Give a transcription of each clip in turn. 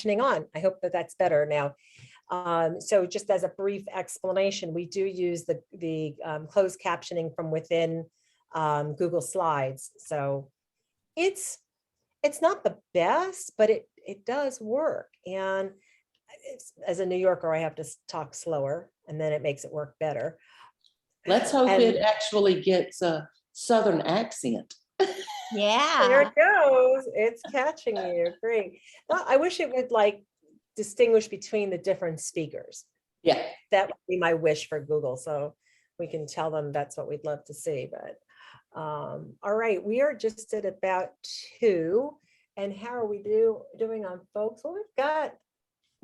captioning on. I hope that that's better now. So just as a brief explanation, we do use the closed captioning from within Google Slides. So it's not the best, but it does work. And as a New Yorker, I have to talk slower, and then it makes it work better. Let's hope it actually gets a Southern accent. Yeah. There it goes. It's catching you. Great. Well, I wish it would like distinguish between the different speakers. Yeah. That would be my wish for Google. So we can tell them that's what we'd love to see. But all right, we are just at about 2. And how are we doing on folks? Well, we've got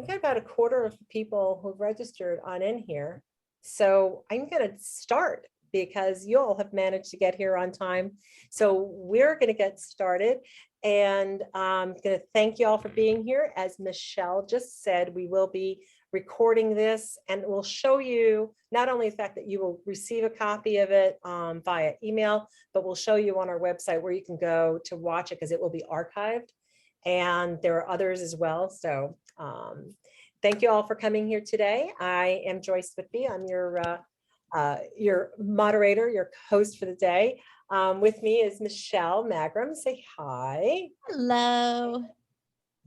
about a quarter of the people who've registered on in here. So I'm going to start because you all have managed to get here on time. So we're going to get started. And I'm going to thank you all for being here. As Michelle just said, we will be recording this, and we'll show you not only the fact that you will receive a copy of it via email, but we'll show you on our website where you can go to watch it because it will be archived. And there are others as well. So thank you all for coming here today. I am Joyce Whitby. I'm your moderator, your host for the day. With me is Michelle Magram. Say hi. Hello.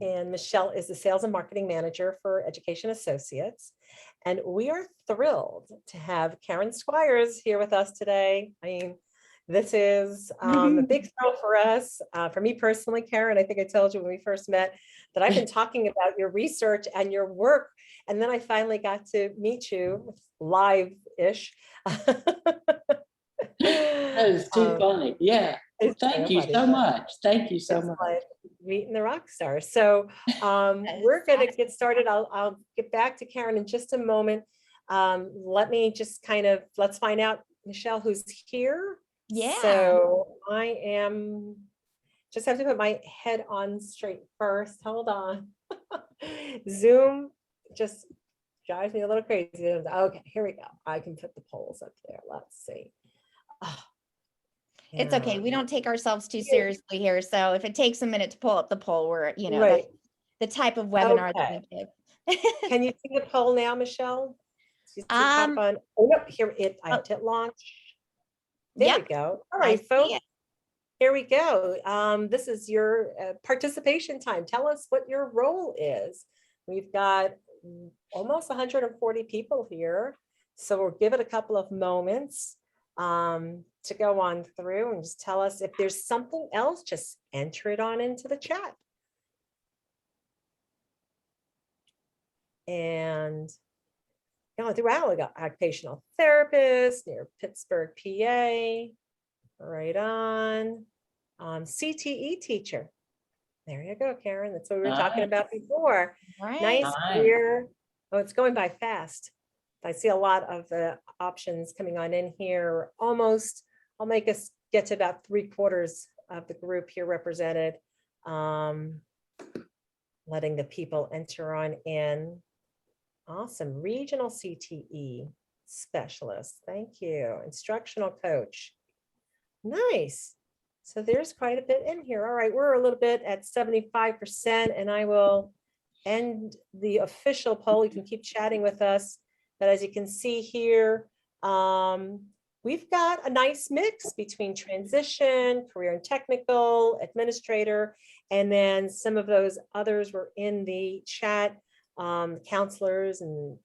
And Michelle is the Sales and Marketing Manager for Education Associates. And we are thrilled to have Karen Squires here with us today. I mean, this is a big thrill for us. For me personally, Karen, I think I told you when we first met that I've been talking about your research and your work. And then I finally got to meet you live-ish. That is too funny. Yeah. Thank you so much. Thank you so much. Like meeting the rock star. So we're going to get started. I'll get back to Karen in just a moment. Let me just let's find out, Michelle, who's here. Yeah. So I just have to put my head on straight first. Hold on. Zoom just drives me a little crazy. Okay, here we go. I can put the polls up there. Let's see. Oh, it's okay. We don't take ourselves too seriously here. So if it takes a minute to pull up the poll, we're, right. That's the type of webinar that we give. Can you see the poll now, Michelle? Oh, no, here I have to hit launch. There we go. All right, folks. Here we go. This is your participation time. Tell us what your role is. We've got almost 140 people here. So we'll give it a couple of moments to go on through and just tell us if there's something else, just enter it on into the chat. And going throughout, we got occupational therapist near Pittsburgh, PA. Right on. CTE teacher. There you go, Karen. That's what we were talking about before. Right. Nice here. Oh, it's going by fast. I see a lot of the options coming on in here. Almost, I'll make us get to about 3/4 of the group here represented. Letting the people enter on in. Awesome. Regional CTE specialist. Thank you. Instructional coach. Nice. So there's quite a bit in here. All right, we're a little bit at 75%, and I will end the official poll. You can keep chatting with us. But as you can see here, we've got a nice mix between transition, career and technical, administrator, and then some of those others were in the chat. Counselors and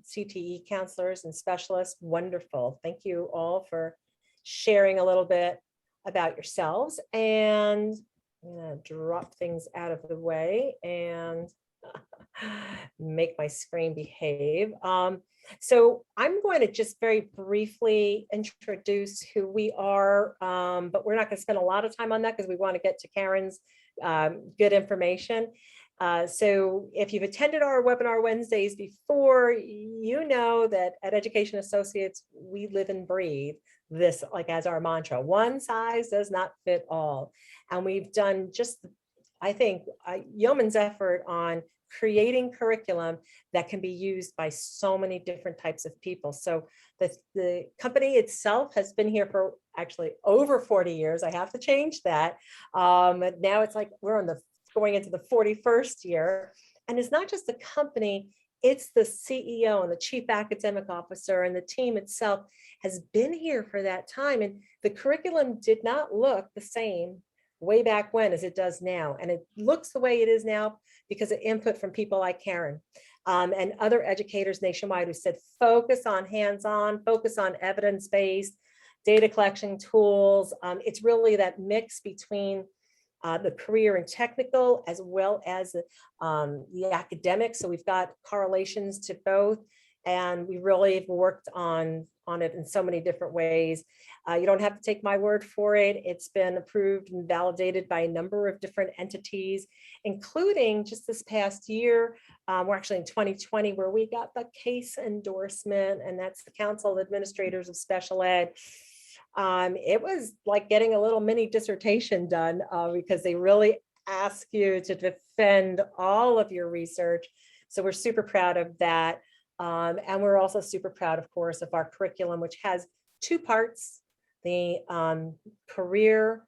CTE counselors and specialists. Wonderful. Thank you all for sharing a little bit about yourselves. And I'm going to drop things out of the way and make my screen behave. So I'm going to just very briefly introduce who we are, but we're not going to spend a lot of time on that because we want to get to Karen's good information. So if you've attended our webinar Wednesdays before, you know that at Education Associates, we live and breathe this like as our mantra. One size does not fit all. And we've done just, I think, a yeoman's effort on creating curriculum that can be used by so many different types of people. So the company itself has been here for actually over 40 years. I have to change that. Now it's like we're on the going into the 41st year. And it's not just the company, it's the CEO and the chief academic officer, and the team itself has been here for that time. And the curriculum did not look the same way back when as it does now. And it looks the way it is now because of input from people like Karen and other educators nationwide who said, focus on hands-on, focus on evidence-based data collection tools. It's really that mix between the career and technical, as well as the academic. So we've got correlations to both, and we really have worked on it in so many different ways. You don't have to take my word for it. It's been approved and validated by a number of different entities, including just this past year. We're actually in 2020 where we got the CASE endorsement, and that's the Council of Administrators of Special Ed. It was like getting a little mini dissertation done because they really ask you to defend all of your research. So we're super proud of that. And we're also super proud, of course, of our curriculum, which has two parts: the career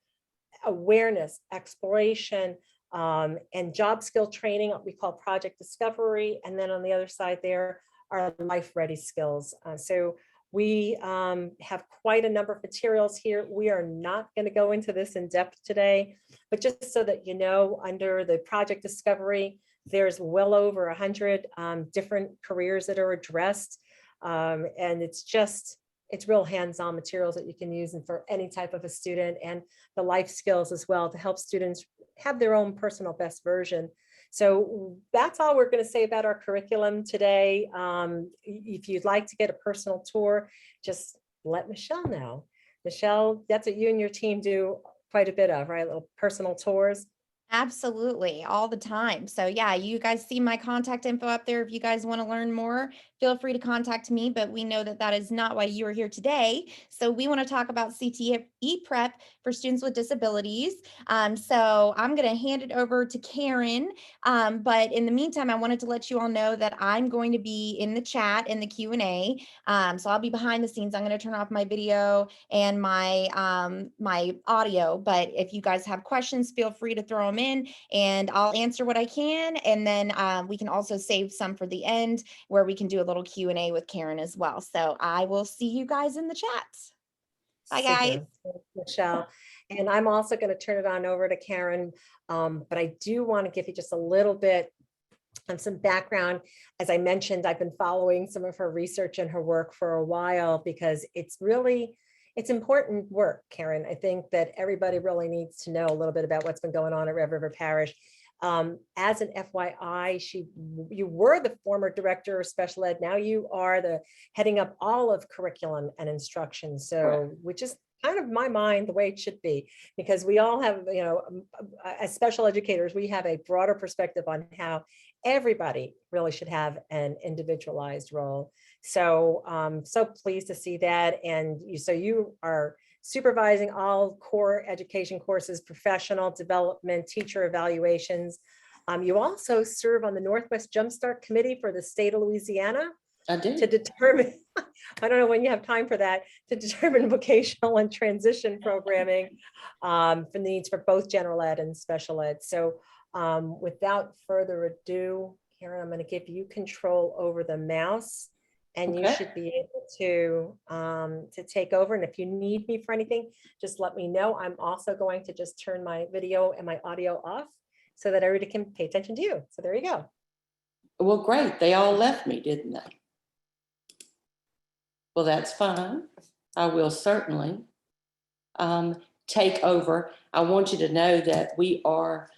awareness, exploration, and job skill training, what we call project discovery. And then on the other side there are life ready skills. So we have quite a number of materials here. We are not going to go into this in depth today, but just so that you know, under the project discovery, there's well over 100 different careers that are addressed. And it's real hands-on materials that you can use and for any type of a student, and the life skills as well to help students have their own personal best version. So that's all we're going to say about our curriculum today. If you'd like to get a personal tour, just let Michelle know. Michelle, that's what you and your team do quite a bit of, right? Little personal tours. Absolutely, all the time. So yeah, you guys see my contact info up there. If you guys want to learn more, feel free to contact me, but we know that that is not why you are here today. So we want to talk about CTE Prep for students with disabilities. So I'm going to hand it over to Karen. But in the meantime, I wanted to let you all know that I'm going to be in the chat in the Q&A. So I'll be behind the scenes. I'm going to turn off my video and my audio, but if you guys have questions, feel free to throw them in and I'll answer what I can. And then we can also save some for the end where we can do a little Q&A with Karen as well. So I will see you guys in the chat. Bye, guys. Super. Thanks, Michelle. And I'm also going to turn it on over to Karen, but I do want to give you just a little bit of some background. As I mentioned, I've been following some of her research and her work for a while because it's important work, Karen. I think that everybody really needs to know a little bit about what's been going on at Red River Parish. As an FYI, you were the former director of special ed. Now you are the heading up all of curriculum and instruction. So, which is kind of my mind the way it should be, because we all have, as special educators, we have a broader perspective on how everybody really should have an individualized role. So, so pleased to see that. And you are supervising all core education courses, professional development, teacher evaluations. You also serve on the Northwest Jumpstart Committee for the state of Louisiana. I do. To determine, I don't know when you have time for that, to determine vocational and transition programming for needs for both general ed and special ed. So without further ado, Karen, I'm going to give you control over the mouse. And you should be able to take over. And if you need me for anything, just let me know. I'm also going to just turn my video and my audio off so that everybody can pay attention to you. So there you go. Well, great. They all left me, didn't they? Well, that's fine. I will certainly take over. I want you to know that we are,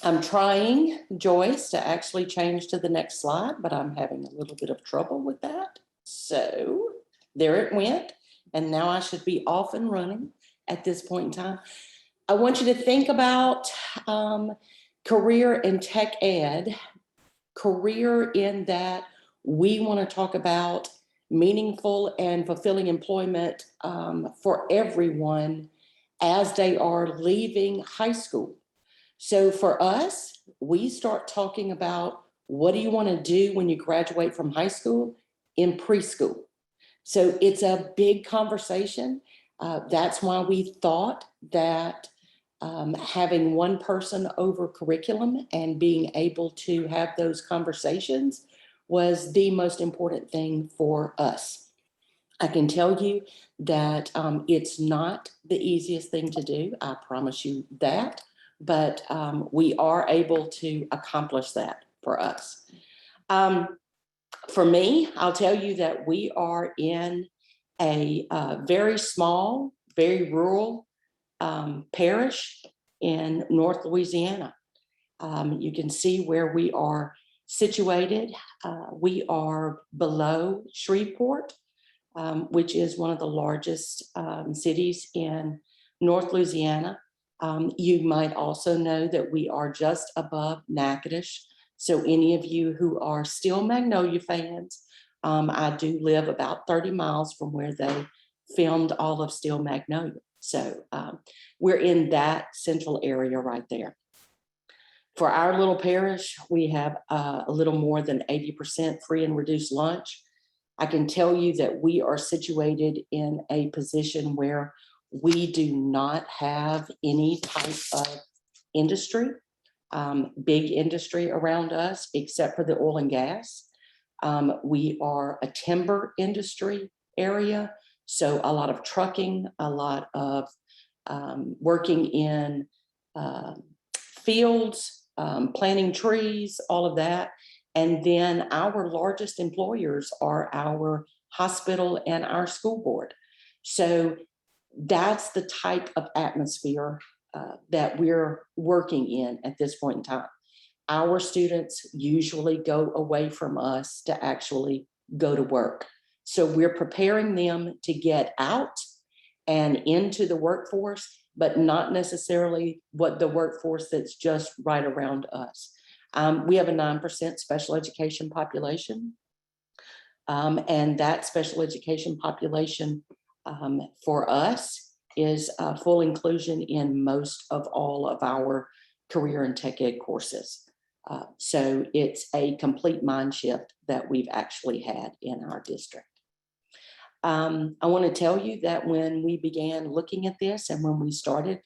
I'm trying, Joyce, to actually change to the next slide, but I'm having a little bit of trouble with that. So there it went. And now I should be off and running at this point in time. I want you to think about career in tech ed, career in that we want to talk about meaningful and fulfilling employment for everyone as they are leaving high school. So for us, we start talking about what do you want to do when you graduate from high school in preschool. So it's a big conversation. That's why we thought that having one person over curriculum and being able to have those conversations was the most important thing for us. I can tell you that it's not the easiest thing to do. I promise you that, but we are able to accomplish that for us. For me, I'll tell you that we are in a very small, very rural parish in North Louisiana. You can see where we are situated. We are below Shreveport, which is one of the largest cities in North Louisiana. You might also know that we are just above Natchitoches. So any of you who are still Magnolia fans, I do live about 30 miles from where they filmed all of Still Magnolia. So we're in that central area right there. For our little parish, we have a little more than 80% free and reduced lunch. I can tell you that we are situated in a position where we do not have any type of industry, big industry around us, except for the oil and gas. We are a timber industry area, so a lot of trucking, a lot of working in fields, planting trees, all of that. And then our largest employers are our hospital and our school board. So that's the type of atmosphere that we're working in at this point in time. Our students usually go away from us to actually go to work. So we're preparing them to get out and into the workforce, but not necessarily what the workforce that's just right around us. We have a 9% special education population. And that special education population for us is full inclusion in most of all of our career and tech ed courses. So it's a complete mind shift that we've actually had in our district. I want to tell you that when we began looking at this and when we started,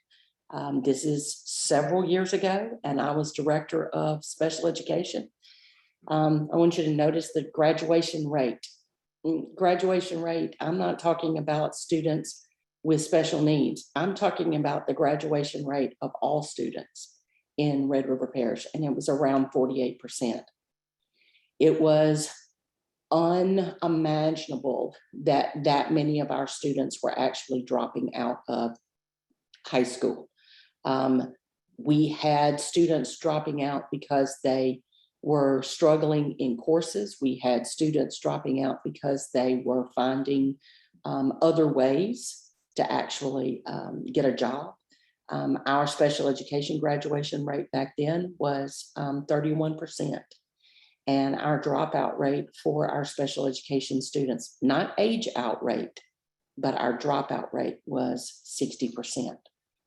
this is several years ago, and I was director of special education. I want you to notice the graduation rate. Graduation rate, I'm not talking about students with special needs. I'm talking about the graduation rate of all students in Red River Parish, and it was around 48%. It was unimaginable that that many of our students were actually dropping out of high school. We had students dropping out because they were struggling in courses. We had students dropping out because they were finding other ways to actually get a job. Our special education graduation rate back then was 31%. And our dropout rate for our special education students, not age out rate, but our dropout rate was 60%.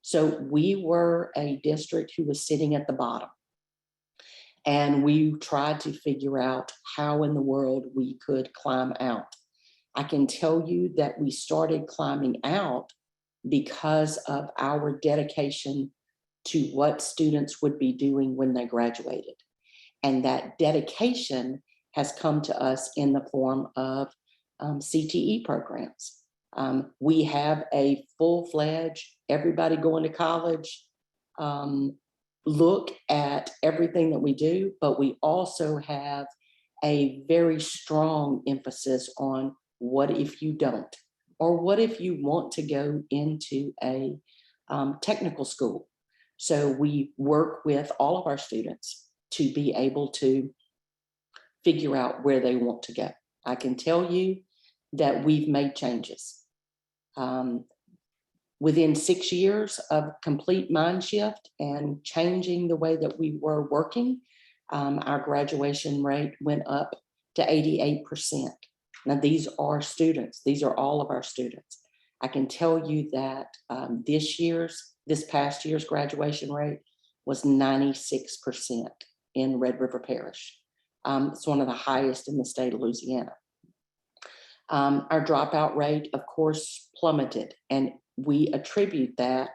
So we were a district who was sitting at the bottom. And we tried to figure out how in the world we could climb out. I can tell you that we started climbing out because of our dedication to what students would be doing when they graduated. And that dedication has come to us in the form of CTE programs. We have a full-fledged, everybody going to college, look at everything that we do, but we also have a very strong emphasis on what if you don't, or what if you want to go into a technical school. So we work with all of our students to be able to figure out where they want to go. I can tell you that we've made changes. Within 6 years of complete mind shift and changing the way that we were working, our graduation rate went up to 88%. Now, these are students. These are all of our students. I can tell you that this past year's graduation rate was 96% in Red River Parish. It's one of the highest in the state of Louisiana. Our dropout rate, of course, plummeted, and we attribute that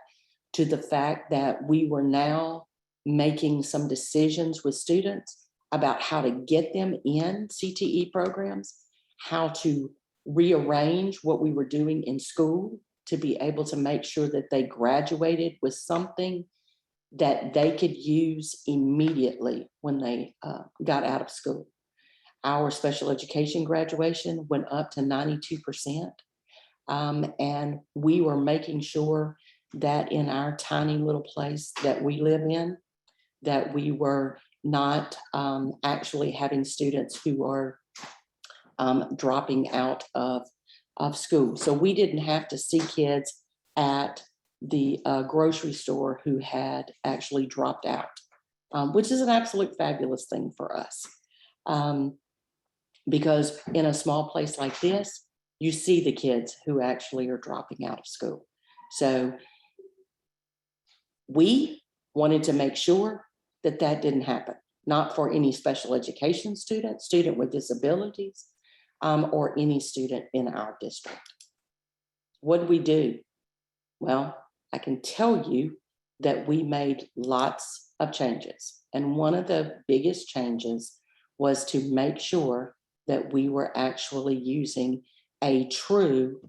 to the fact that we were now making some decisions with students about how to get them in CTE programs, how to rearrange what we were doing in school to be able to make sure that they graduated with something that they could use immediately when they got out of school. Our special education graduation went up to 92%. And we were making sure that in our tiny little place that we live in, that we were not actually having students who are dropping out of school. So we didn't have to see kids at the grocery store who had actually dropped out, which is an absolute fabulous thing for us. Because in a small place like this, you see the kids who actually are dropping out of school. So we wanted to make sure that that didn't happen, not for any special education student with disabilities, or any student in our district. What did we do? Well, I can tell you that we made lots of changes. And one of the biggest changes was to make sure that we were actually using a true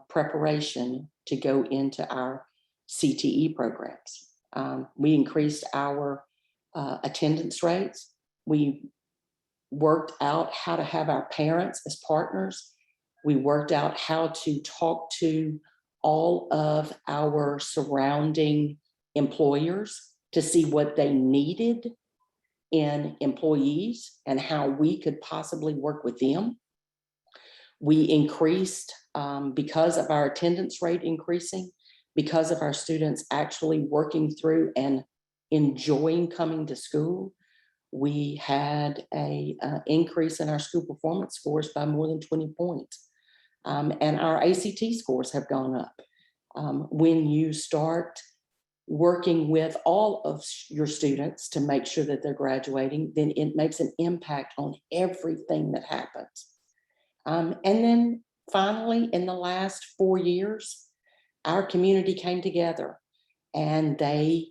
preparation to go into our CTE programs. We increased our attendance rates. We worked out how to have our parents as partners. We worked out how to talk to all of our surrounding employers to see what they needed in employees and how we could possibly work with them. We increased, because of our attendance rate increasing, because of our students actually working through and enjoying coming to school, we had a increase in our school performance scores by more than 20 points. And our ACT scores have gone up. When you start working with all of your students to make sure that they're graduating, then it makes an impact on everything that happens. And then finally, in the last 4 years, our community came together and they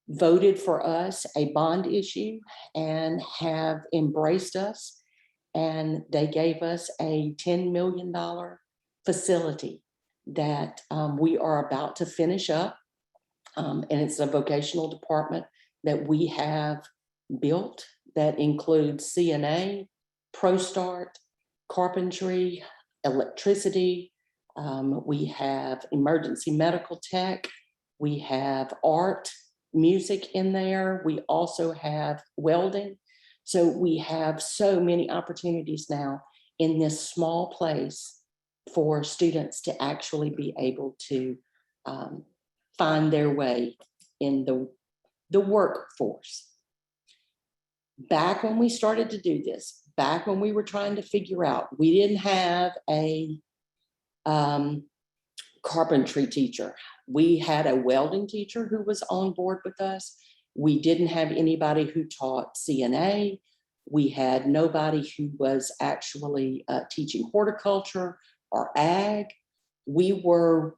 voted for us a bond issue and have embraced us. And they gave us a $10 million facility that we are about to finish up. And it's a vocational department that we have built that includes CNA, ProStart, carpentry, electricity. We have emergency medical tech. We have art, music in there. We also have welding. So we have so many opportunities now in this small place for students to actually be able to find their way in the workforce. Back when we started to do this, back when we were trying to figure out, we didn't have a carpentry teacher. We had a welding teacher who was on board with us. We didn't have anybody who taught CNA. We had nobody who was actually teaching horticulture or ag. We were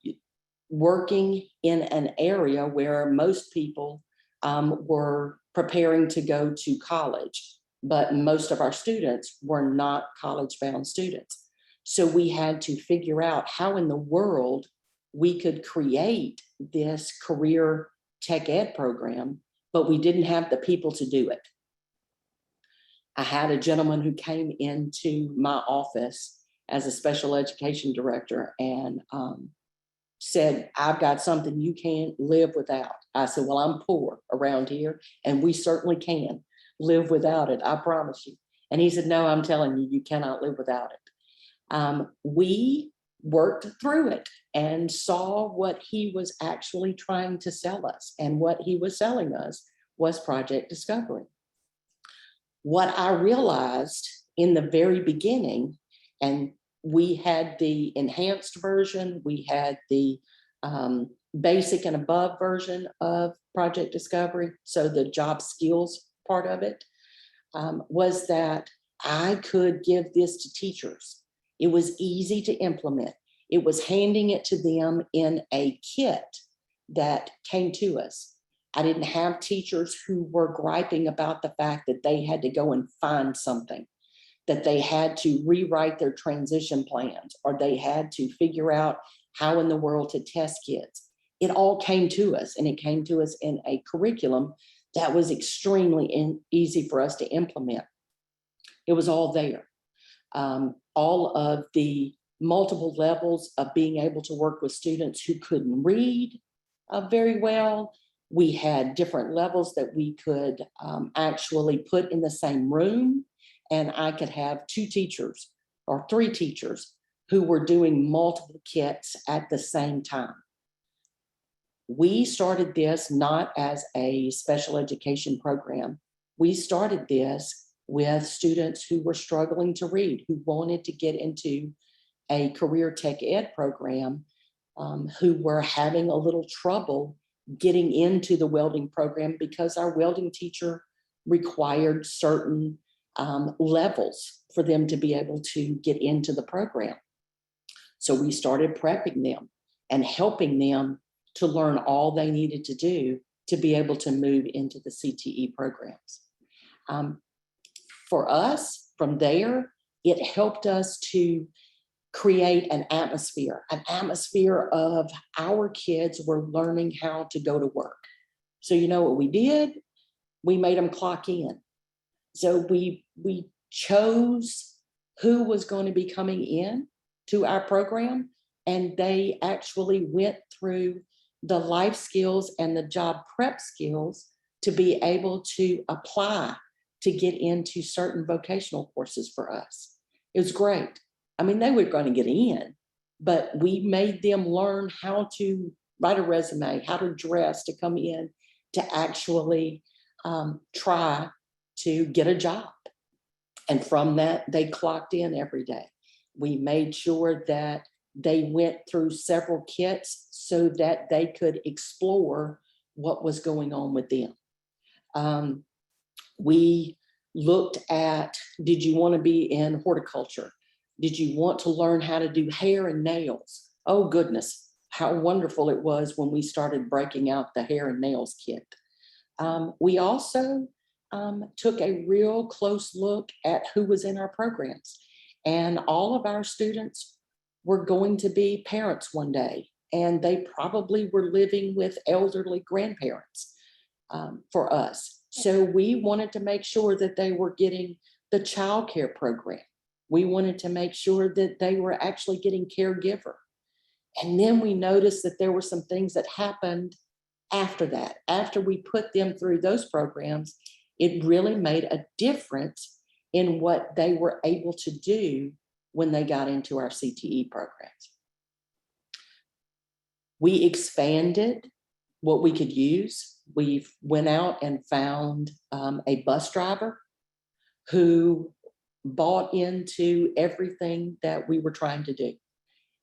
working in an area where most people were preparing to go to college, but most of our students were not college-bound students. So we had to figure out how in the world we could create this career tech ed program, but we didn't have the people to do it. I had a gentleman who came into my office as a special education director and said, "I've got something you can't live without." I said, "Well, I'm poor around here, and we certainly can live without it, I promise you." And he said, "No, I'm telling you, you cannot live without it." We worked through it and saw what he was actually trying to sell us. And what he was selling us was Project Discovery. What I realized in the very beginning, and we had the enhanced version, we had the basic and above version of Project Discovery, so the job skills part of it, was that I could give this to teachers. It was easy to implement. It was handing it to them in a kit that came to us. I didn't have teachers who were griping about the fact that they had to go and find something, that they had to rewrite their transition plans, or they had to figure out how in the world to test kids. It all came to us, and it came to us in a curriculum that was extremely easy for us to implement. It was all there. All of the multiple levels of being able to work with students who couldn't read very well. We had different levels that we could actually put in the same room, and I could have 2 teachers or 3 teachers who were doing multiple kits at the same time. We started this not as a special education program. We started this with students who were struggling to read, who wanted to get into a career tech ed program, who were having a little trouble getting into the welding program because our welding teacher required certain levels for them to be able to get into the program. So we started prepping them and helping them to learn all they needed to do to be able to move into the CTE programs. For us, from there, it helped us to create an atmosphere of our kids were learning how to go to work. So you know what we did? We made them clock in. So we chose who was going to be coming in to our program, and they actually went through the life skills and the job prep skills to be able to apply to get into certain vocational courses for us. It was great. I mean, they were going to get in, but we made them learn how to write a resume, how to dress to come in, to actually try to get a job. And from that, they clocked in every day. We made sure that they went through several kits so that they could explore what was going on with them. We looked at, did you want to be in horticulture? Did you want to learn how to do hair and nails? Oh goodness, how wonderful it was when we started breaking out the hair and nails kit. We also took a real close look at who was in our programs. And all of our students were going to be parents one day, and they probably were living with elderly grandparents for us. So we wanted to make sure that they were getting the child care program. We wanted to make sure that they were actually getting caregiver. And then we noticed that there were some things that happened after that. After we put them through those programs, it really made a difference in what they were able to do when they got into our CTE programs. We expanded what we could use. We went out and found a bus driver who bought into everything that we were trying to do.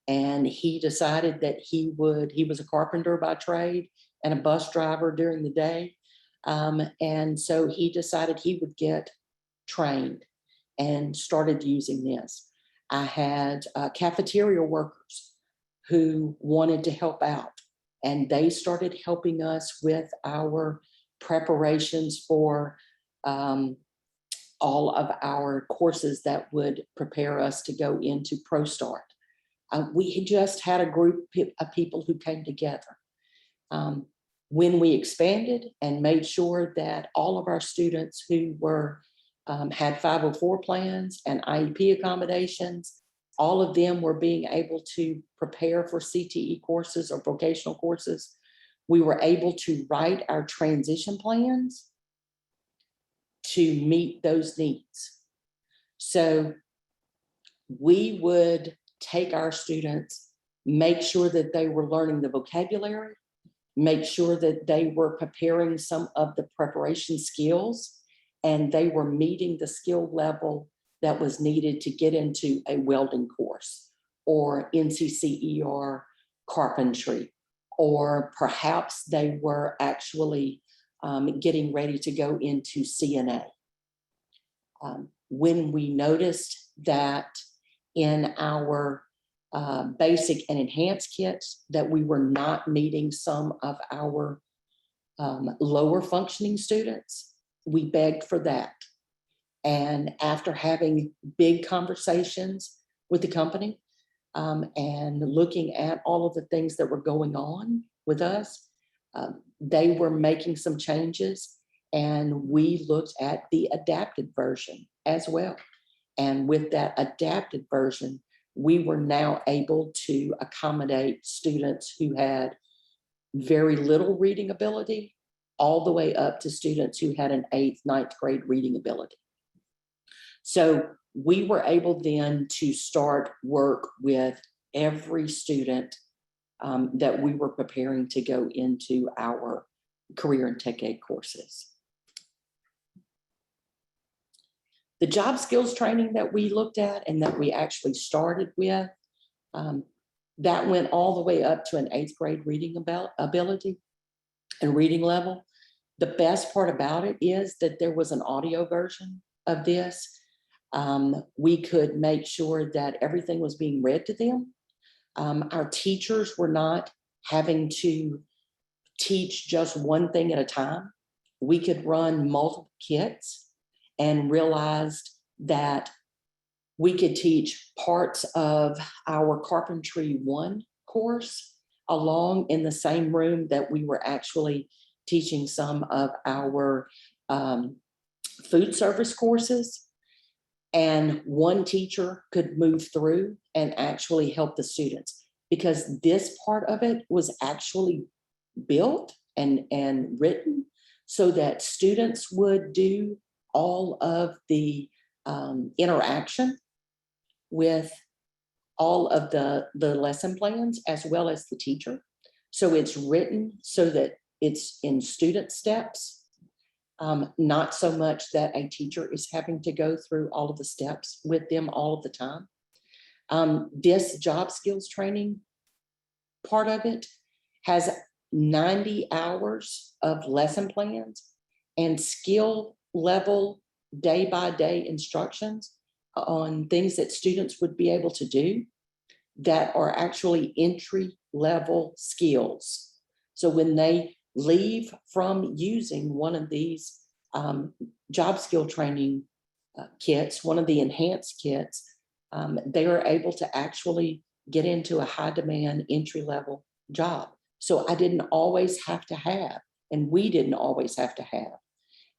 And he decided that he was a carpenter by trade and a bus driver during the day. And so he decided he would get trained and started using this. I had cafeteria workers who wanted to help out, and they started helping us with our preparations for all of our courses that would prepare us to go into ProStart. We just had a group of people who came together. When we expanded and made sure that all of our students who were had 504 plans and IEP accommodations, all of them were being able to prepare for CTE courses or vocational courses. We were able to write our transition plans to meet those needs. So we would take our students, make sure that they were learning the vocabulary, make sure that they were preparing some of the preparation skills, and they were meeting the skill level that was needed to get into a welding course or NCCE or carpentry, or perhaps they were actually getting ready to go into CNA. When we noticed that in our basic and enhanced kits, that we were not meeting some of our lower functioning students. We begged for that. And after having big conversations with the company and looking at all of the things that were going on with us, they were making some changes, and we looked at the adapted version as well. And with that adapted version, we were now able to accommodate students who had very little reading ability, all the way up to students who had an 8th, 9th grade reading ability. So we were able then to start work with every student that we were preparing to go into our career and tech aid courses. The job skills training that we looked at and that we actually started with, that went all the way up to an 8th grade reading ability and reading level. The best part about it is that there was an audio version of this. We could make sure that everything was being read to them. Our teachers were not having to teach just one thing at a time. We could run multiple kits and realized that we could teach parts of our Carpentry 1 course along in the same room that we were actually teaching some of our food service courses. And one teacher could move through and actually help the students, because this part of it was actually built and written so that students would do all of the interaction with all of the lesson plans as well as the teacher. So it's written so that it's in student steps, not so much that a teacher is having to go through all of the steps with them all of the time. This job skills training part of it has 90 hours of lesson plans and skill level day-by-day instructions on things that students would be able to do that are actually entry-level skills. So when they leave from using one of these job skill training kits, one of the enhanced kits, they are able to actually get into a high-demand entry-level job. So I didn't always have to have, and we didn't always have to have,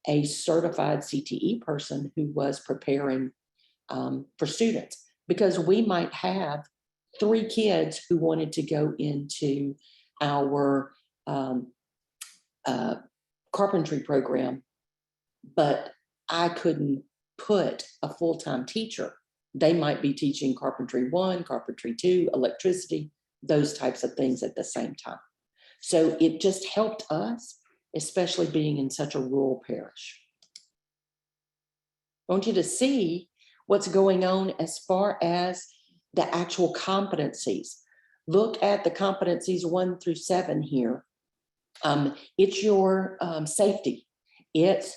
a certified CTE person who was preparing for students, because we might have 3 kids who wanted to go into our carpentry program, but I couldn't put a full-time teacher. They might be teaching Carpentry 1, Carpentry 2, electricity, those types of things at the same time. So it just helped us, especially being in such a rural parish. I want you to see what's going on as far as the actual competencies. Look at the competencies 1 through 7 here. It's your safety. It's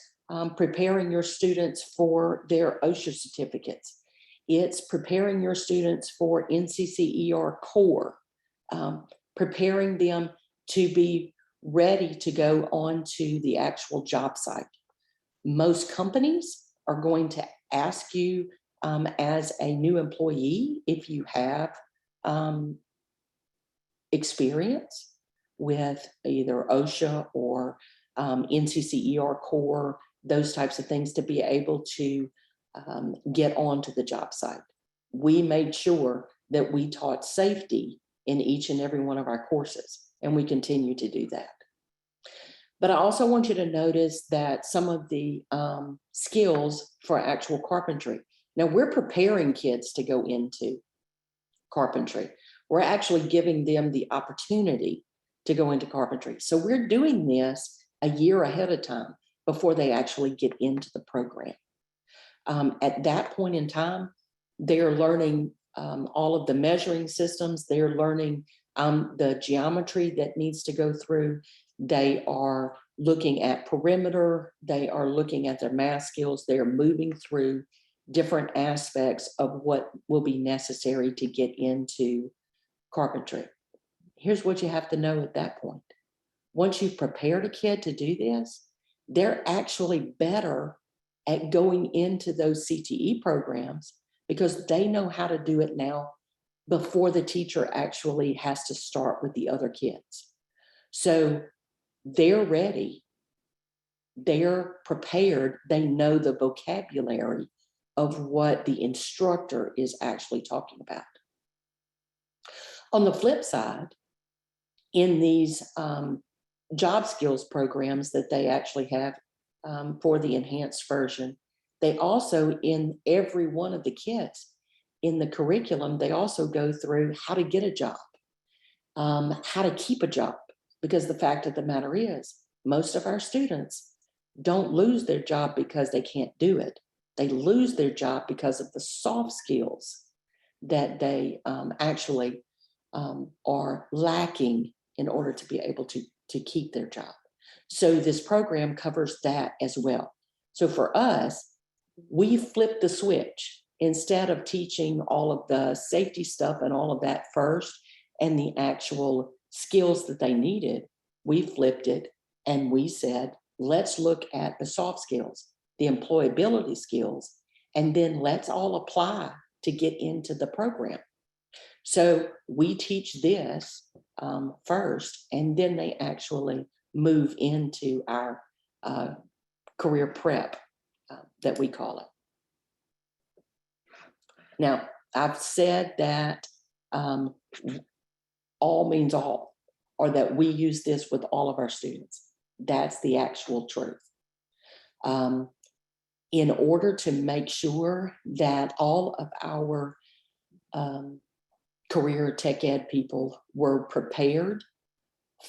preparing your students for their OSHA certificates. It's preparing your students for NCCER core, preparing them to be ready to go on to the actual job site. Most companies are going to ask you as a new employee if you have experience with either OSHA or NCCER core, those types of things, to be able to get onto the job site. We made sure that we taught safety in each and every one of our courses, and we continue to do that. But I also want you to notice that some of the skills for actual carpentry. Now, we're preparing kids to go into carpentry. We're actually giving them the opportunity to go into carpentry. So we're doing this a year ahead of time before they actually get into the program. At that point in time, they're learning all of the measuring systems. They're learning the geometry that needs to go through. They are looking at perimeter. They are looking at their math skills. They are moving through different aspects of what will be necessary to get into carpentry. Here's what you have to know at that point. Once you've prepared a kid to do this, they're actually better at going into those CTE programs because they know how to do it now before the teacher actually has to start with the other kids. So they're ready, they're prepared, they know the vocabulary of what the instructor is actually talking about. On the flip side, in these job skills programs that they actually have for the enhanced version, they also, in every one of the kids in the curriculum, they also go through how to get a job, how to keep a job, because the fact of the matter is, most of our students don't lose their job because they can't do it. They lose their job because of the soft skills that they actually are lacking in order to be able to keep their job. So this program covers that as well. So for us, we flipped the switch. Instead of teaching all of the safety stuff and all of that first and the actual skills that they needed, we flipped it and we said, let's look at the soft skills, the employability skills, and then let's all apply to get into the program. So we teach this first, and then they actually move into our career prep that we call it. Now, I've said that all means all, or that we use this with all of our students. That's the actual truth. In order to make sure that all of our career tech ed people were prepared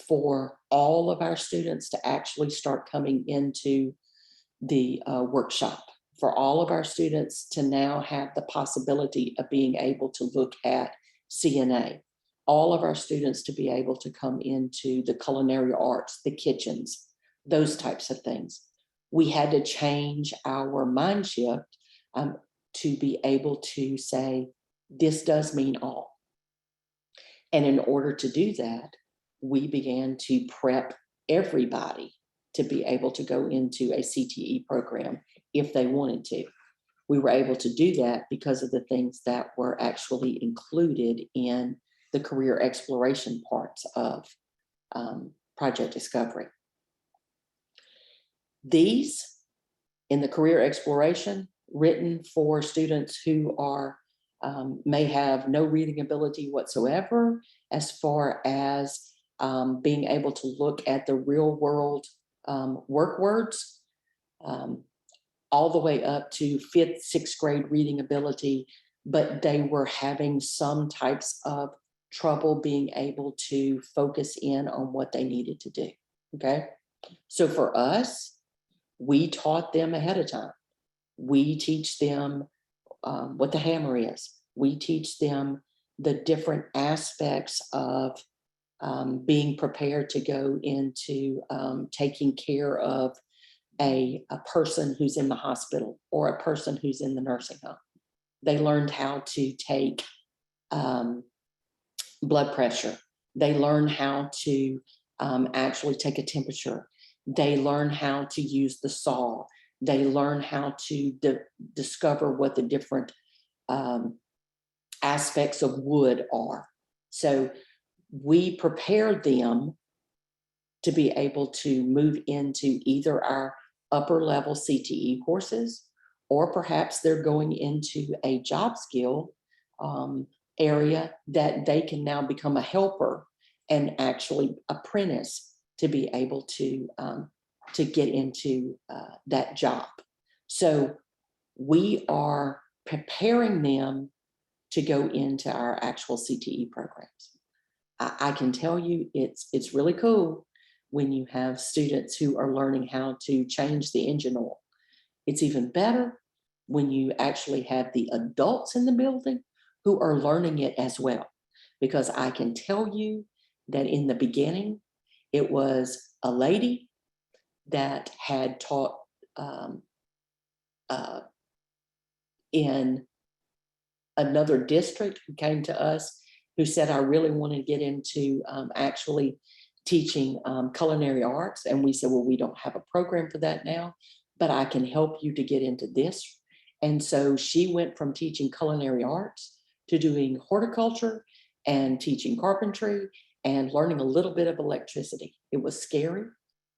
for all of our students to actually start coming into the workshop, for all of our students to now have the possibility of being able to look at CNA, all of our students to be able to come into the culinary arts, the kitchens, those types of things. We had to change our mind shift to be able to say, this does mean all. And in order to do that, we began to prep everybody to be able to go into a CTE program if they wanted to. We were able to do that because of the things that were actually included in the career exploration parts of Project Discovery. These, in the career exploration, written for students who are may have no reading ability whatsoever, as far as being able to look at the real world work words, all the way up to 5th, 6th grade reading ability, but they were having some types of trouble being able to focus in on what they needed to do, okay? So for us, we taught them ahead of time. We teach them what the hammer is. We teach them the different aspects of being prepared to go into taking care of a person who's in the hospital or a person who's in the nursing home. They learned how to take blood pressure. They learn how to actually take a temperature. They learn how to use the saw. They learn how to discover what the different aspects of wood are. So we prepared them to be able to move into either our upper level CTE courses, or perhaps they're going into a job skill area that they can now become a helper and actually apprentice to be able to get into that job. So we are preparing them to go into our actual CTE programs. I can tell you it's really cool when you have students who are learning how to change the engine oil. It's even better when you actually have the adults in the building who are learning it as well. Because I can tell you that in the beginning, it was a lady that had taught in another district who came to us who said, I really want to get into actually teaching culinary arts. And we said, well, we don't have a program for that now, but I can help you to get into this. And so she went from teaching culinary arts to doing horticulture and teaching carpentry and learning a little bit of electricity. It was scary.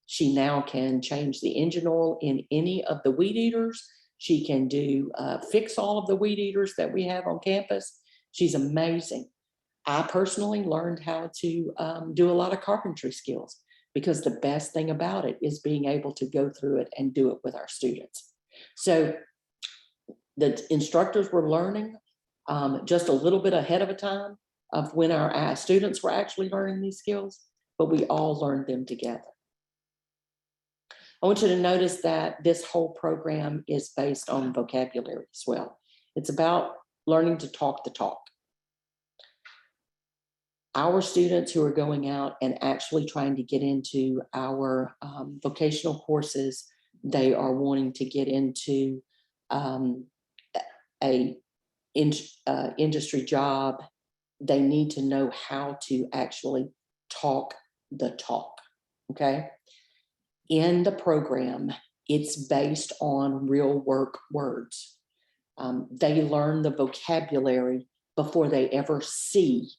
She now can change the engine oil in any of the weed eaters. She can do fix all of the weed eaters that we have on campus. She's amazing. I personally learned how to do a lot of carpentry skills because the best thing about it is being able to go through it and do it with our students. So the instructors were learning just a little bit ahead of a time of when our students were actually learning these skills, but we all learned them together. I want you to notice that this whole program is based on vocabulary as well. It's about learning to talk the talk. Our students who are going out and actually trying to get into our vocational courses, they are wanting to get into industry job. They need to know how to actually talk the talk, okay? In the program, it's based on real work words. They learn the vocabulary before they ever see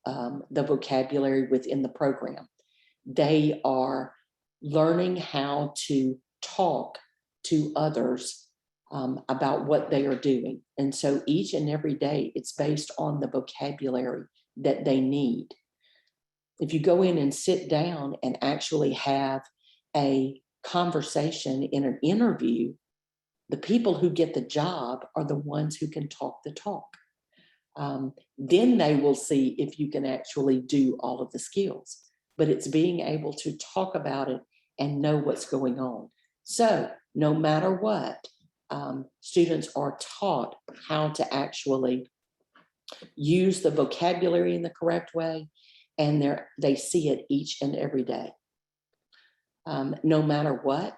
the vocabulary within the program. They are learning how to talk to others about what they are doing. And so each and every day, it's based on the vocabulary that they need. If you go in and sit down and actually have a conversation in an interview, the people who get the job are the ones who can talk the talk. Then they will see if you can actually do all of the skills, but it's being able to talk about it and know what's going on. So no matter what, students are taught how to actually use the vocabulary in the correct way, and they see it each and every day. No matter what,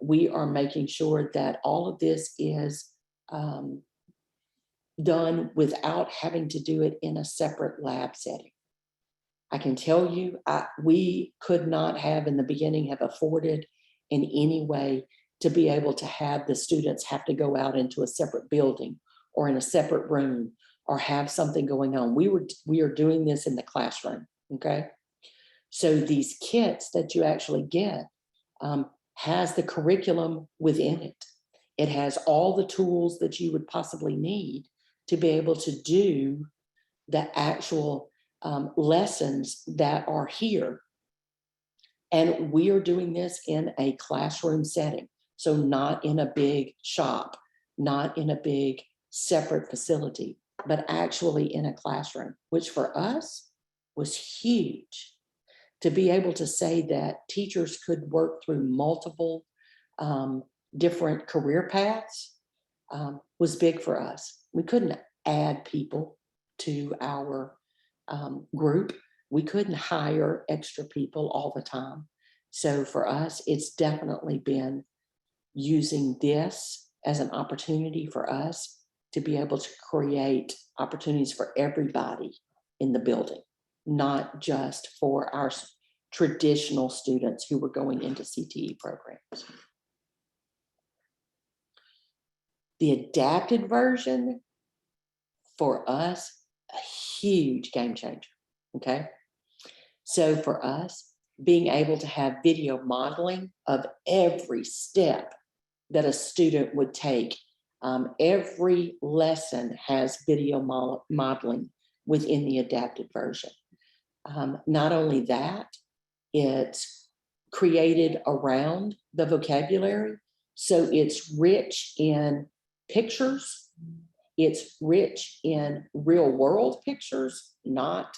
we are making sure that all of this is done without having to do it in a separate lab setting. I can tell you, we could not have in the beginning have afforded in any way to be able to have the students have to go out into a separate building or in a separate room or have something going on. We are doing this in the classroom, okay? So these kits that you actually get has the curriculum within it. It has all the tools that you would possibly need to be able to do the actual lessons that are here. And we are doing this in a classroom setting. So not in a big shop, not in a big separate facility, but actually in a classroom, which for us was huge. To be able to say that teachers could work through multiple different career paths was big for us. We couldn't add people to our group. We couldn't hire extra people all the time. So for us, it's definitely been using this as an opportunity for us to be able to create opportunities for everybody in the building, not just for our traditional students who were going into CTE programs. The adapted version for us, a huge game changer, okay? So for us, being able to have video modeling of every step that a student would take, every lesson has video modeling within the adapted version. Not only that, it's created around the vocabulary. So it's rich in pictures. It's rich in real world pictures, not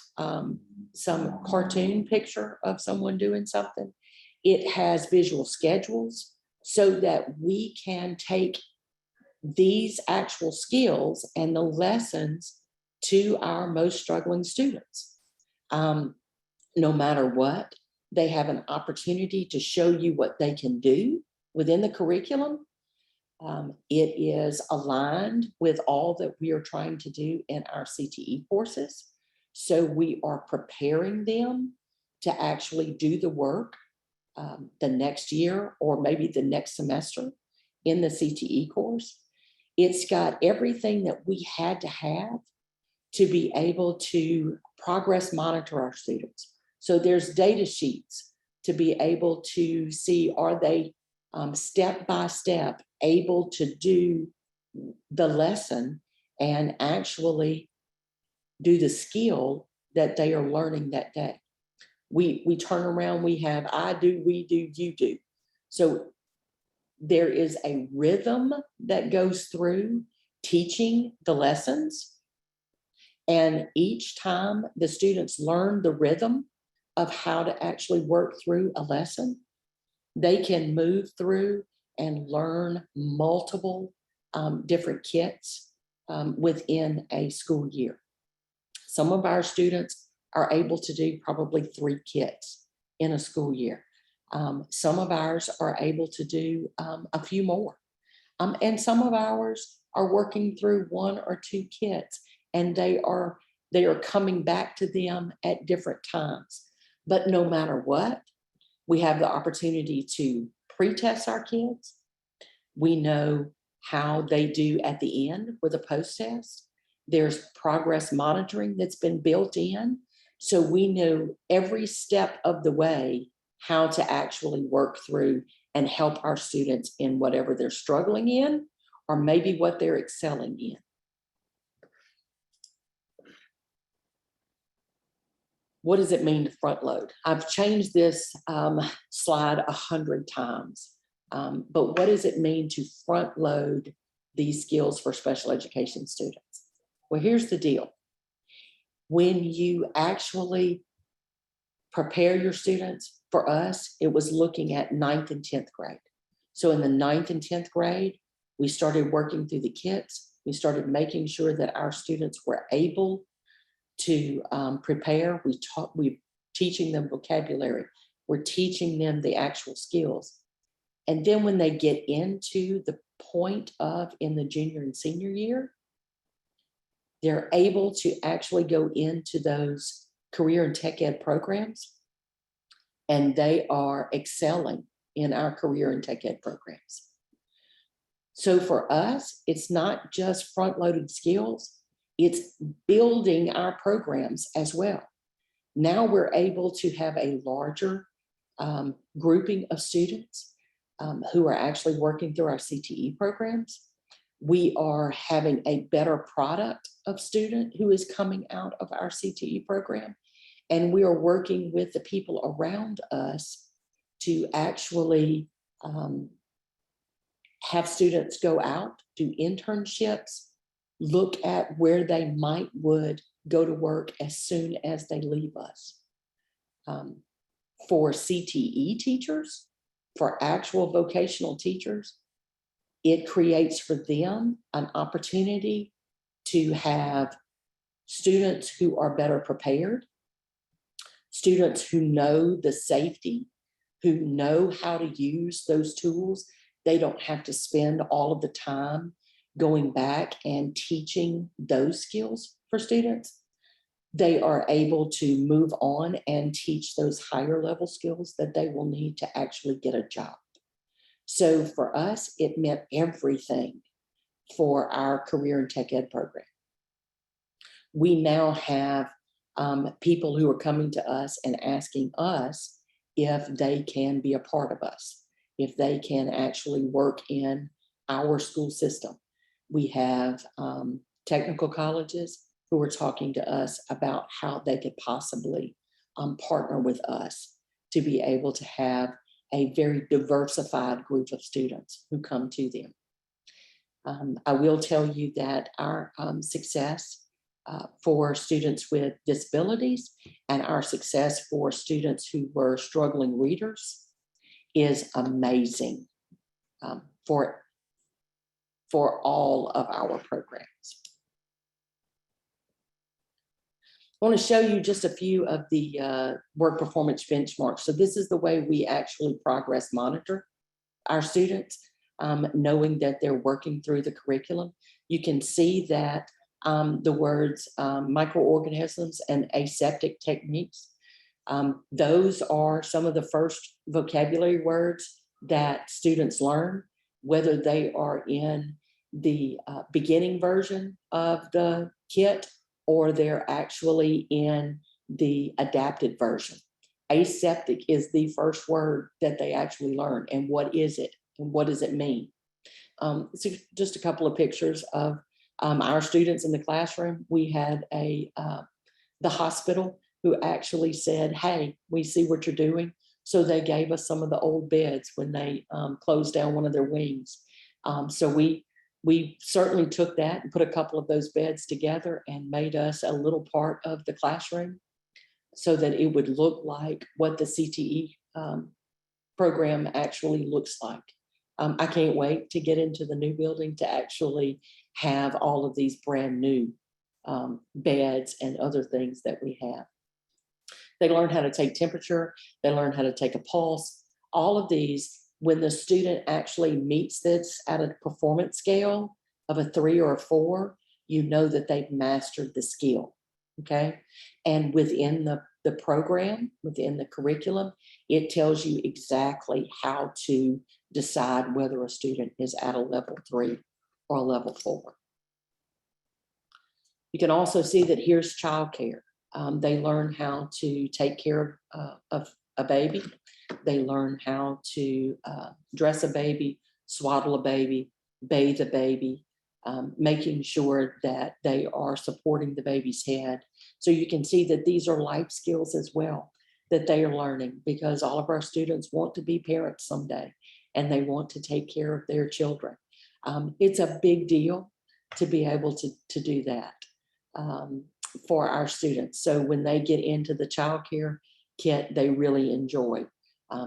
some cartoon picture of someone doing something. It has visual schedules so that we can take these actual skills and the lessons to our most struggling students. No matter what, they have an opportunity to show you what they can do within the curriculum. It is aligned with all that we are trying to do in our CTE courses. So we are preparing them to actually do the work the next year or maybe the next semester in the CTE course. It's got everything that we had to have to be able to progress monitor our students. So there's data sheets to be able to see, are they step by step able to do the lesson and actually do the skill that they are learning that day. We turn around, we have I do, we do, you do. So there is a rhythm that goes through teaching the lessons. And each time the students learn the rhythm of how to actually work through a lesson, they can move through and learn multiple different kits within a school year. Some of our students are able to do probably 3 kits in a school year. Some of ours are able to do a few more. And some of ours are working through 1 or 2 kits, and they are coming back to them at different times. But no matter what, we have the opportunity to pre-test our kids. We know how they do at the end with a post-test. There's progress monitoring that's been built in. So we know every step of the way how to actually work through and help our students in whatever they're struggling in or maybe what they're excelling in. What does it mean to front load? I've changed this slide 100 times, but what does it mean to front load these skills for special education students? Well, here's the deal. When you actually prepare your students, for us, it was looking at 9th and 10th grade. So in the 9th and 10th grade, we started working through the kits. We started making sure that our students were able to prepare. We're teaching them vocabulary. We're teaching them the actual skills. And then when they get into the point of in the junior and senior year, they're able to actually go into those career and tech ed programs, and they are excelling in our career and tech ed programs. So for us, it's not just front-loaded skills, it's building our programs as well. Now we're able to have a larger grouping of students who are actually working through our CTE programs. We are having a better product of student who is coming out of our CTE program. And we are working with the people around us to actually have students go out, do internships, look at where they would go to work as soon as they leave us. For CTE teachers, for actual vocational teachers, it creates for them an opportunity to have students who are better prepared, students who know the safety, who know how to use those tools. They don't have to spend all of the time going back and teaching those skills for students. They are able to move on and teach those higher level skills that they will need to actually get a job. So for us, it meant everything for our career and tech ed program. We now have people who are coming to us and asking us if they can be a part of us, if they can actually work in our school system. We have technical colleges who are talking to us about how they could possibly partner with us to be able to have a very diversified group of students who come to them. I will tell you that our success for students with disabilities and our success for students who were struggling readers is amazing for all of our programs. I want to show you just a few of the work performance benchmarks. So this is the way we actually progress monitor our students. knowing that they're working through the curriculum. You can see that the words microorganisms and aseptic techniques, those are some of the first vocabulary words that students learn, whether they are in the beginning version of the kit or they're actually in the adapted version. Aseptic is the first word that they actually learn. And what is it? And what does it mean? So just a couple of pictures of our students in the classroom. We had the hospital who actually said, hey, we see what you're doing. So they gave us some of the old beds when they closed down one of their wings. So we certainly took that and put a couple of those beds together and made us a little part of the classroom so that it would look like what the CTE program actually looks like. I can't wait to get into the new building to actually have all of these brand new beds and other things that we have. They learn how to take temperature. They learn how to take a pulse. All of these, when the student actually meets this at a performance scale of a 3 or a 4, you know that they've mastered the skill, okay? And within the program, within the curriculum, it tells you exactly how to decide whether a student is at a level 3 or a level 4. You can also see that here's childcare. They learn how to take care of a baby. They learn how to dress a baby, swaddle a baby, bathe a baby, making sure that they are supporting the baby's head. So you can see that these are life skills as well that they are learning, because all of our students want to be parents someday and they want to take care of their children. It's a big deal to be able to do that for our students. So when they get into the childcare kit, they really enjoy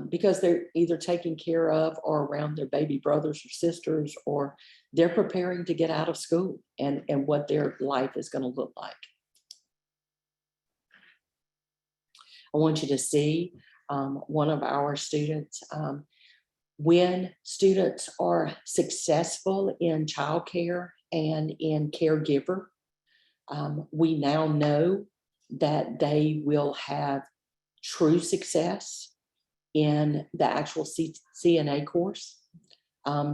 because they're either taking care of or around their baby brothers or sisters, or they're preparing to get out of school and what their life is going to look like. I want you to see one of our students. When students are successful in childcare and in caregiver, we now know that they will have true success in the actual CNA course.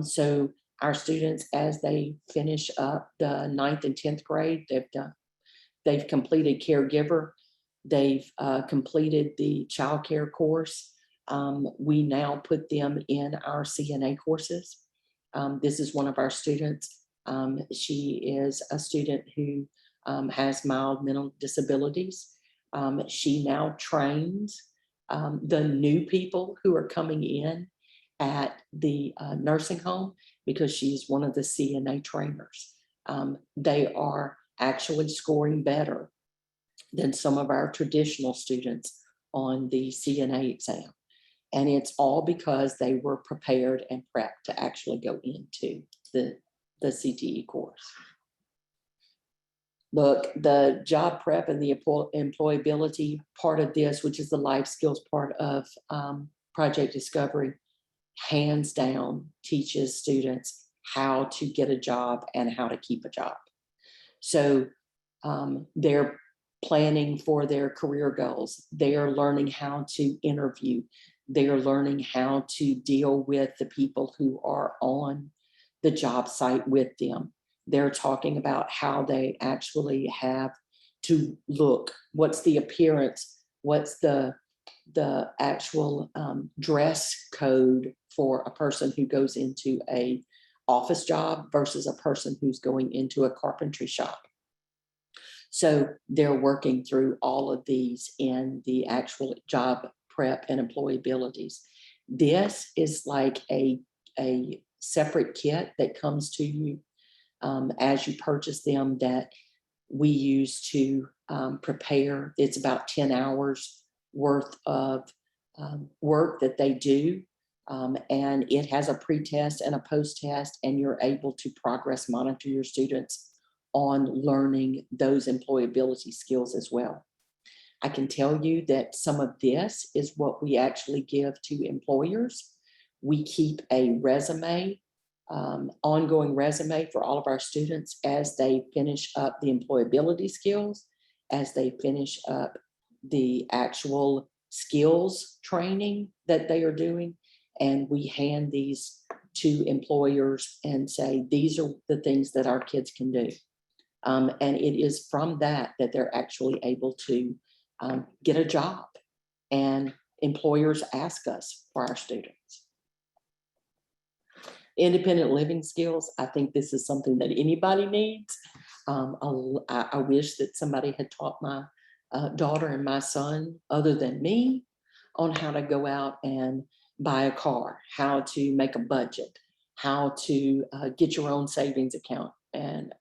So our students, as they finish up the 9th and 10th grade, they've completed caregiver, they've completed the child care course. We now put them in our CNA courses. This is one of our students. She is a student who has mild mental disabilities. She now trains the new people who are coming in at the nursing home because she's one of the CNA trainers. They are actually scoring better than some of our traditional students on the CNA exam. And it's all because they were prepared and prepped to actually go into the CTE course. Look, the job prep and the employability part of this, which is the life skills part of Project Discovery, hands down teaches students how to get a job and how to keep a job. So they're planning for their career goals. They are learning how to interview. They are learning how to deal with the people who are on the job site with them. They're talking about how they actually have to look. What's the appearance? What's the actual dress code for a person who goes into a office job versus a person who's going into a carpentry shop? So they're working through all of these in the actual job prep and employabilities. This is like a separate kit that comes to you as you purchase them that we use to prepare. It's about 10 hours worth of work that they do. And it has a pre-test and a post-test, and you're able to progress monitor your students on learning those employability skills as well. I can tell you that some of this is what we actually give to employers. We keep a resume ongoing resume for all of our students as they finish up the employability skills, as they finish up the actual skills training that they are doing. And we hand these to employers and say, these are the things that our kids can do. And it is from that that they're actually able to get a job. And employers ask us for our students. Independent living skills, I think this is something that anybody needs. I wish that somebody had taught my daughter and my son, other than me, on how to go out and buy a car, how to make a budget, how to get your own savings account and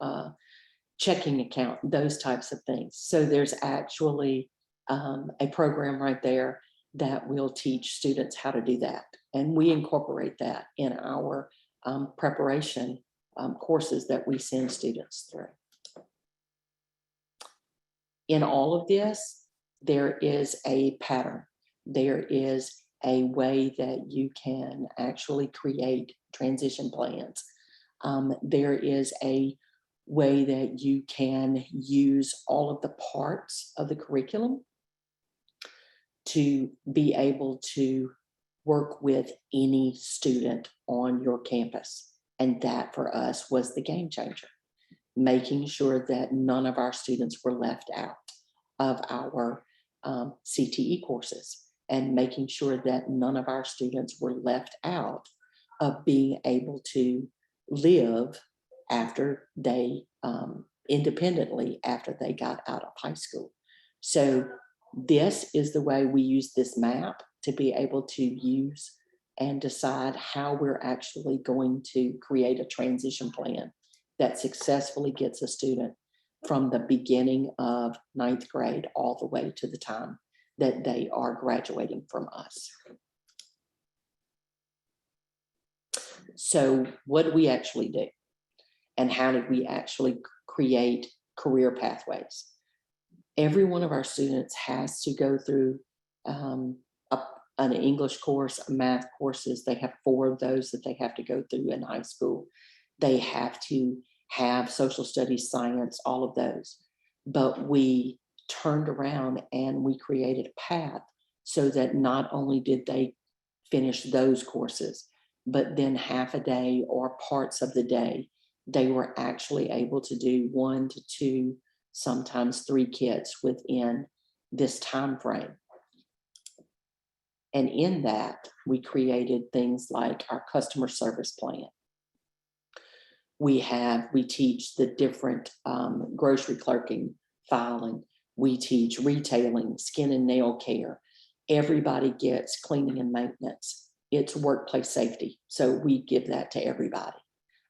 checking account, those types of things. So there's actually a program right there that will teach students how to do that. And we incorporate that in our preparation courses that we send students through. In all of this, there is a pattern. There is a way that you can actually create transition plans. There is a way that you can use all of the parts of the curriculum to be able to work with any student on your campus. And that for us was the game changer, making sure that none of our students were left out of our CTE courses, and making sure that none of our students were left out of being able to live after they independently after they got out of high school. So this is the way we use this map to be able to use and decide how we're actually going to create a transition plan that successfully gets a student from the beginning of 9th grade all the way to the time that they are graduating from us. So what do we actually do? And how did we actually create career pathways? Every one of our students has to go through an English course, math courses. They have 4 of those that they have to go through in high school. They have to have social studies, science, all of those. But we turned around and we created a path so that not only did they finish those courses, but then half a day or parts of the day, they were actually able to do 1 to 2, sometimes 3 kits within this time frame. And in that, we created things like our customer service plan. We teach the different grocery clerking, filing. We teach retailing, skin and nail care. Everybody gets cleaning and maintenance. It's workplace safety. So we give that to everybody.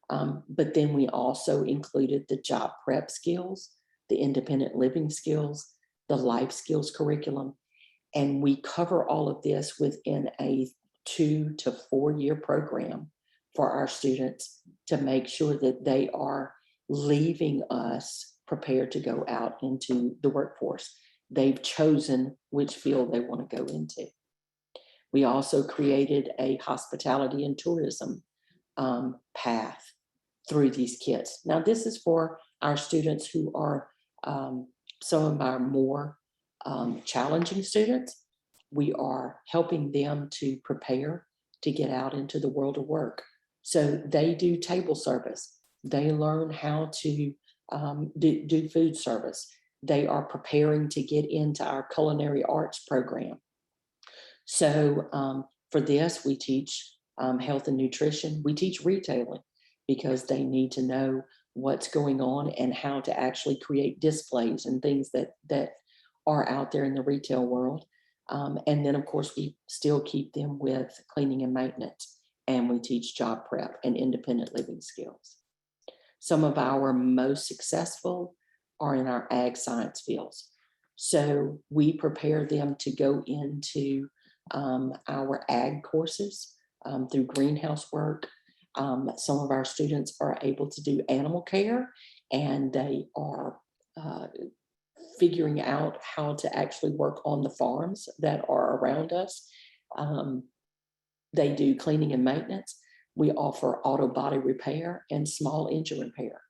But then we also included the job prep skills, the independent living skills, the life skills curriculum. And we cover all of this within a 2 to 4 year program for our students to make sure that they are leaving us prepared to go out into the workforce. They've chosen which field they want to go into. We also created a hospitality and tourism path through these kits. Now, this is for our students who are some of our more challenging students. We are helping them to prepare to get out into the world of work. So they do table service. They learn how to do food service. They are preparing to get into our culinary arts program. So for this, we teach health and nutrition. We teach retailing because they need to know what's going on and how to actually create displays and things that are out there in the retail world. And then, of course, we still keep them with cleaning and maintenance, and we teach job prep and independent living skills. Some of our most successful are in our ag science fields. So we prepare them to go into our ag courses through greenhouse work. Some of our students are able to do animal care, and they are figuring out how to actually work on the farms that are around us. They do cleaning and maintenance. We offer auto body repair and small engine repair.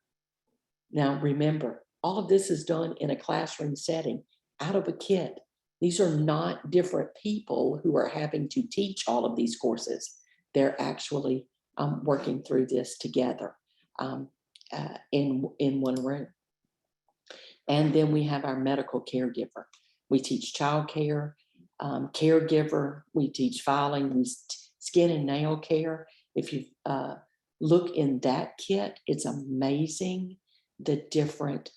Now, remember, all of this is done in a classroom setting out of a kit. These are not different people who are having to teach all of these courses. They're actually working through this together in one room. And then we have our medical caregiver. We teach child care, caregiver, we teach filing, skin and nail care. If you look in that kit, it's amazing the different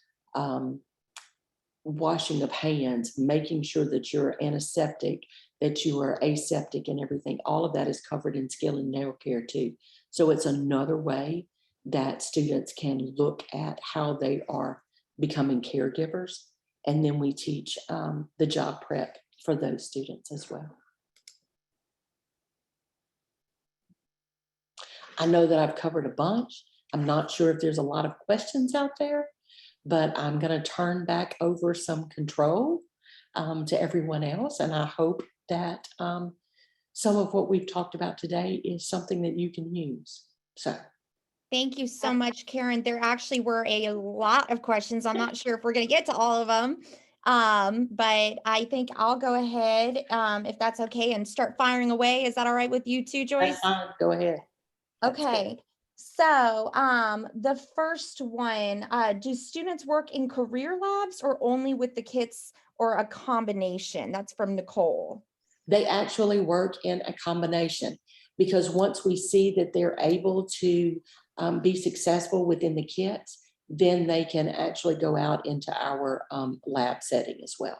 washing of hands, making sure that you're antiseptic, that you are aseptic and everything. All of that is covered in skin and nail care too. So it's another way that students can look at how they are becoming caregivers. And then we teach the job prep for those students as well. I know that I've covered a bunch. I'm not sure if there's a lot of questions out there, but I'm going to turn back over some control to everyone else. And I hope that some of what we've talked about today is something that you can use. So. Thank you so much, Karen. There actually were a lot of questions. I'm not sure if we're going to get to all of them, but I think I'll go ahead, if that's okay, and start firing away. Is that all right with you too, Joyce? That's fine. Go ahead. That's Okay. good. So the first one, do students work in career labs or only with the kits or a combination? That's from Nicole. They actually work in a combination, because once we see that they're able to be successful within the kits, then they can actually go out into our lab setting as well.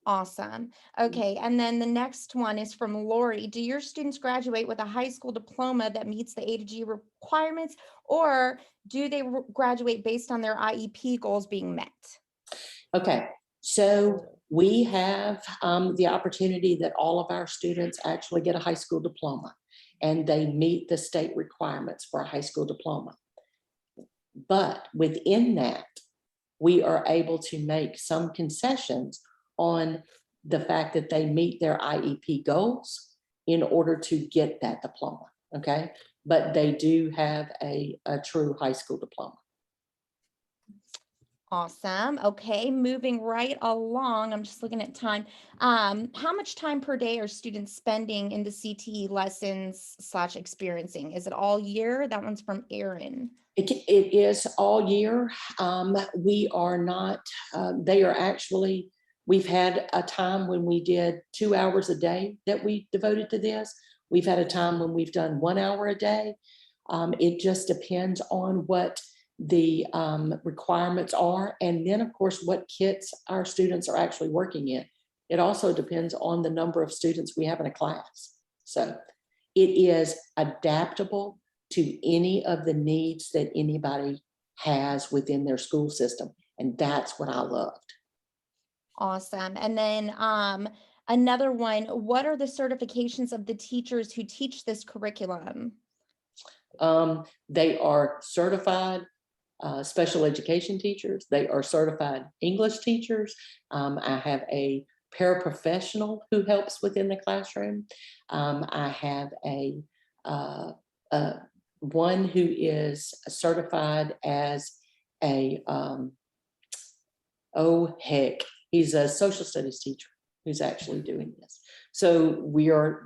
Awesome. Okay. And then the next one is from Lori. Do your students graduate with a high school diploma that meets the A to G requirements, or do they graduate based on their IEP goals being met? Okay. So we have the opportunity that all of our students actually get a high school diploma, and they meet the state requirements for a high school diploma. But within that, we are able to make some concessions on the fact that they meet their IEP goals in order to get that diploma, okay? But they do have a true high school diploma. Awesome. Okay, moving right along. I'm just looking at time. How much time per day are students spending in the CTE lessons / experiencing? Is it all year? That one's from Erin. It is all year. We are not, they are actually, we've had a time when we did 2 hours a day that we devoted to this. We've had a time when we've done 1 hour a day. It just depends on what the requirements are. And then of course, what kits our students are actually working in. It also depends on the number of students we have in a class. So it is adaptable to any of the needs that anybody has within their school system. And that's what I loved. Awesome. And then another one, what are the certifications of the teachers who teach this curriculum? They are certified special education teachers. They are certified English teachers. I have a paraprofessional who helps within the classroom. I have one who is certified as a, he's a social studies teacher who's actually doing this. So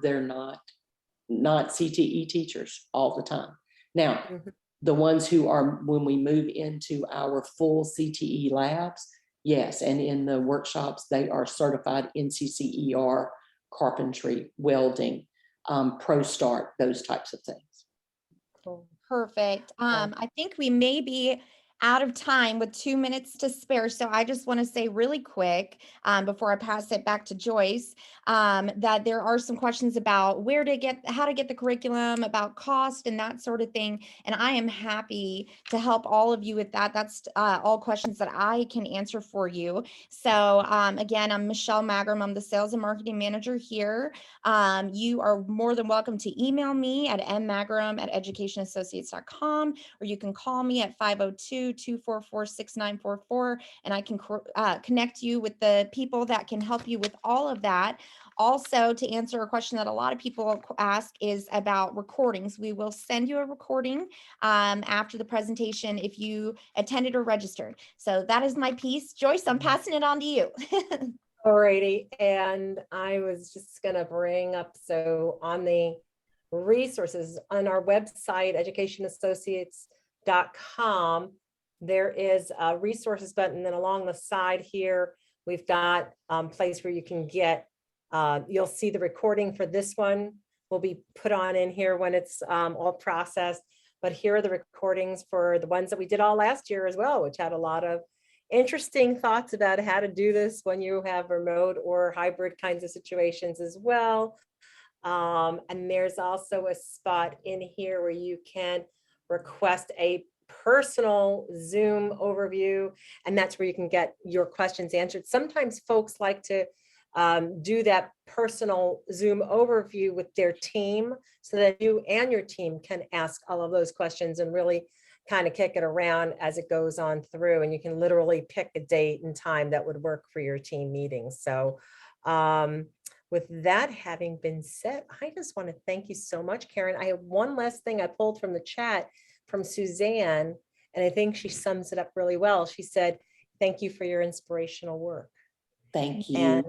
they're not CTE teachers all the time. Now, the ones who are, when we move into our full CTE labs, yes, and in the workshops, they are certified NCCER, carpentry, welding, ProStart, those types of things. Cool. Perfect. I think we may be out of time with 2 minutes to spare. So I just want to say really quick, before I pass it back to Joyce, that there are some questions about how to get the curriculum, about cost and that sort of thing. And I am happy to help all of you with that. That's all questions that I can answer for you. So again, I'm Michelle Magram. I'm the sales and marketing manager here. You are more than welcome to email me at mmagram@educationassociates.com, or you can call me at 502 222-244-6944, and I can connect you with the people that can help you with all of that. Also, to answer a question that a lot of people ask is about recordings. We will send you a recording after the presentation if you attended or registered. So that is my piece. Joyce, I'm passing it on to you. Alrighty, and I was just gonna bring up, so on the resources on our website, educationassociates.com, there is a resources button, and then along the side here, we've got place where you can get, you'll see the recording for this one will be put on in here when it's all processed. But here are the recordings for the ones that we did all last year as well, which had a lot of interesting thoughts about how to do this when you have remote or hybrid kinds of situations as well. And there's also a spot in here where you can request a personal Zoom overview, and that's where you can get your questions answered. Sometimes folks like to do that personal Zoom overview with their team so that you and your team can ask all of those questions and really kind of kick it around as it goes on through, and you can literally pick a date and time that would work for your team meeting. So with that having been said, I just want to thank you so much, Karen. I have one last thing I pulled from the chat from Suzanne, and I think she sums it up really well. She said, thank you for your inspirational work. Thank you. And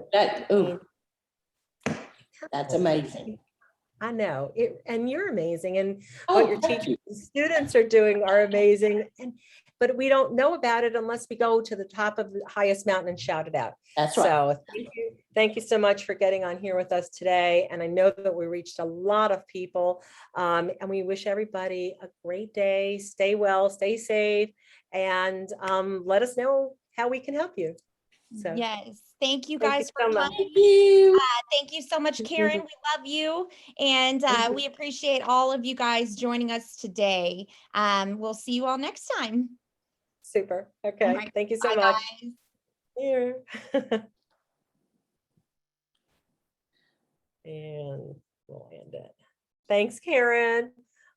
That's amazing. I know it, and you're amazing, and Oh, what your thank teachers you. and students are doing are amazing. But we don't know about it unless we go to the top of the highest mountain and shout it out. That's right. So thank you so much for getting on here with us today. And I know that we reached a lot of people, and we wish everybody a great day. Stay well, stay safe, and let us know how we can help you. So Yes. Thank you thank you guys for so much. coming. Thank you. Thank you so much, Karen. We love you. And we appreciate all of you guys joining us today. We'll see you all next time. Super. Okay. All right. Thank you so Bye, much. guys. Here. And we'll end it. Thanks, Karen. It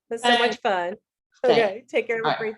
was so much fun. Thanks. Okay. Take care. Have All a right. great day.